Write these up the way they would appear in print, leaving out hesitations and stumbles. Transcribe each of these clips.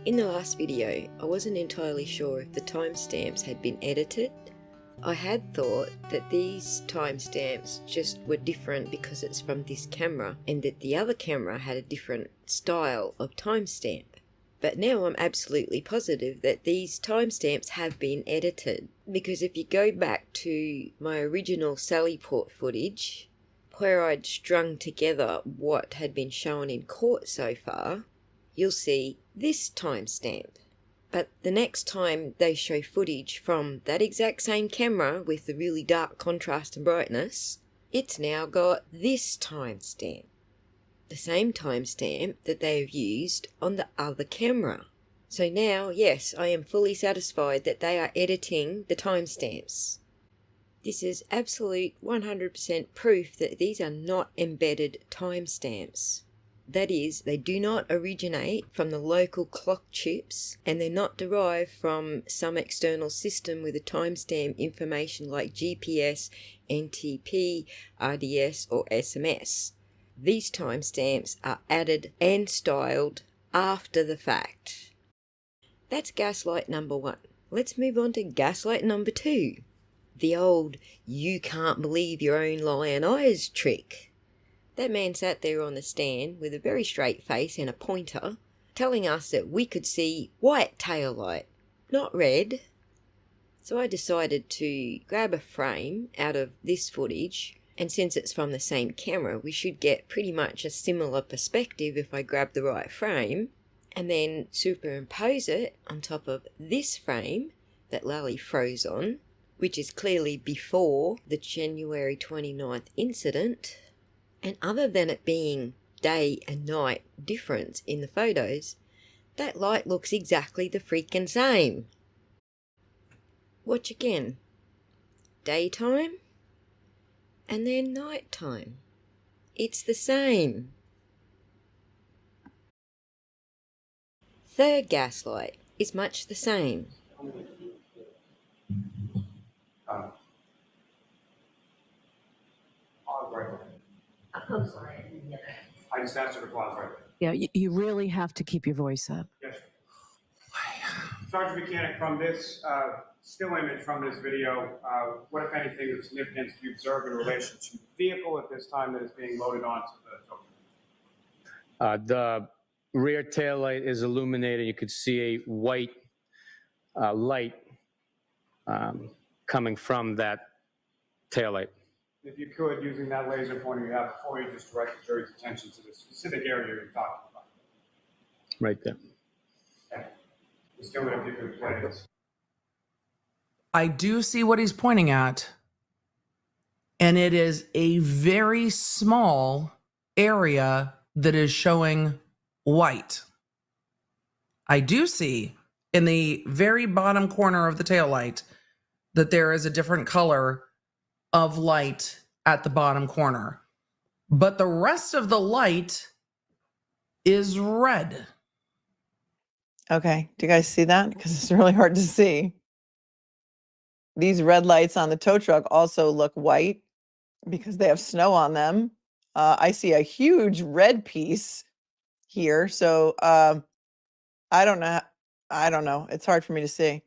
In the last video, I wasn't entirely sure if the timestamps had been edited. I had thought that these timestamps just were different because it's from this camera and that the other camera had a different style of timestamp. But now I'm absolutely positive that these timestamps have been edited, because if you go back to my original Sallyport footage, where I'd strung together what had been shown in court so far, you'll see this timestamp. But the next time they show footage from that exact same camera with the really dark contrast and brightness, it's now got this timestamp. The same timestamp that they have used on the other camera. So now, yes, I am fully satisfied that they are editing the timestamps. This is absolute 100% proof that these are not embedded timestamps. That is, they do not originate from the local clock chips, and they're not derived from some external system with a timestamp information like GPS, NTP, RDS or SMS. These timestamps are added and styled after the fact. That's gaslight number 1. Let's move on to gaslight number 2. The old "you can't believe your own lying eyes" trick. That man sat there on the stand with a very straight face and a pointer, telling us that we could see white tail light, not red. So I decided to grab a frame out of this footage, and since it's from the same camera, we should get pretty much a similar perspective if I grab the right frame, and then superimpose it on top of this frame that Lally froze on, which is clearly before the January 29th incident. And other than it being day and night difference in the photos, that light looks exactly the freaking same. Watch again. Daytime and then nighttime. It's the same. Third gaslight is much the same. I'm sorry. I just asked her to pause right Yeah, you really have to keep your voice up. there. Yes. Sergeant Mechanic, from this still image from this video, what, if anything, of significance do you observe in relation to the vehicle at this time that is being loaded onto the tow truck? The rear tail light is illuminated. You could see a white light coming from that tail light. If you could, using that laser pointer you have before you, just direct the jury's attention to the specific area you're talking about. Right there. Okay. Ms. Gilman, if you could play this. I do see what he's pointing at, and it is a very small area that is showing white. I do see in the very bottom corner of the taillight that there is a different color of light at the bottom corner, but the rest of the light is red. Okay, do you guys see that? Because it's really hard to see. These red lights on the tow truck also look white because they have snow on them. I see a huge red piece here, so I don't know. It's hard for me to see.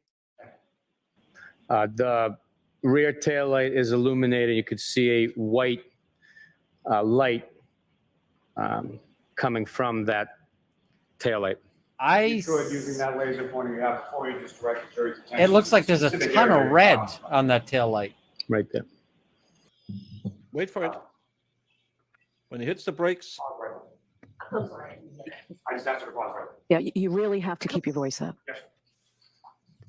The rear tail light is illuminated. You could see a white light coming from that tail light. If you could, using that laser pointer you have before you, just direct the jury's attention. It looks to like the there's a specific ton area of you're red talking about. on that tail light. Right there. Wait for it. When it hits the brakes, Pause right there. I'm sorry. I just asked her to pause right there. Yeah, you really have to keep your voice up. Yes.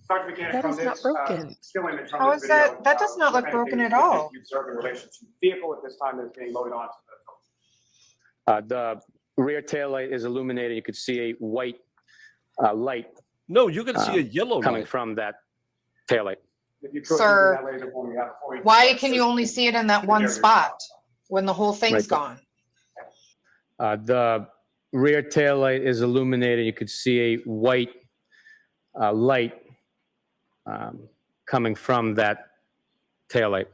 Sergeant Mechanic, That from is not this broken. still image from How this is video, that? That does not what, look if broken anything, at all. you observe in relation to the vehicle at this time that is being loaded onto the tow truck? The rear tail light is illuminated. You could see a white light no, you can see a yellow coming light. from that tail light. If you could, Sir, using that laser pointer you have before you, Why just can you direct only the see it in that specific one area you're spot talking when the whole thing's Right there. gone? The rear tail light is illuminated. You could see a white light coming from that tail light.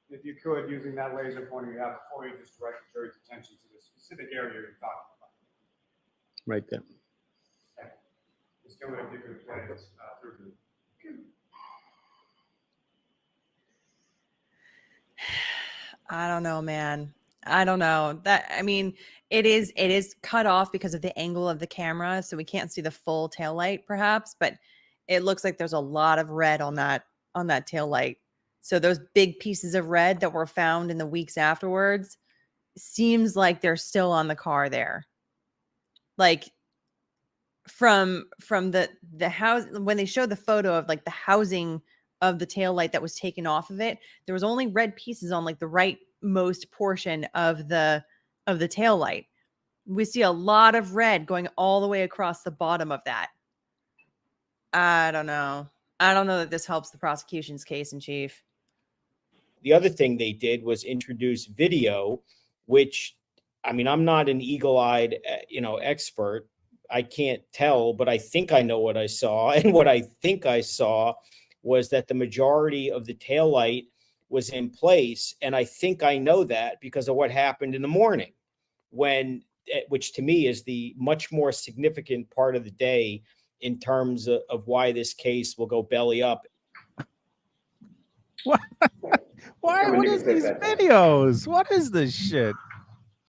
If you could, using that laser pointer you have before you, just direct the jury's attention to the specific area you're talking about. Right there. Okay. Ms. Dylan, if you could play it through the. I don't know, man. I don't know. I mean, it is cut off because of the angle of the camera, so we can't see the full tail light perhaps, but it looks like there's a lot of red on that tail light. So those big pieces of red that were found in the weeks afterwards seems like they're still on the car there. Like from the house, when they showed the photo of like the housing of the tail light that was taken off of it, there was only red pieces on like the rightmost portion of the tail light. We see a lot of red going all the way across the bottom of that. I don't know that this helps the prosecution's case in chief. The other thing they did was introduce video, which, I mean, I'm not an eagle-eyed, expert. I can't tell, but I think I know what I saw. And what I think I saw was that the majority of the taillight was in place. And I think I know that because of what happened in the morning, which to me is the much more significant part of the day in terms of why this case will go belly up. What? Why? What is these videos? What is this shit?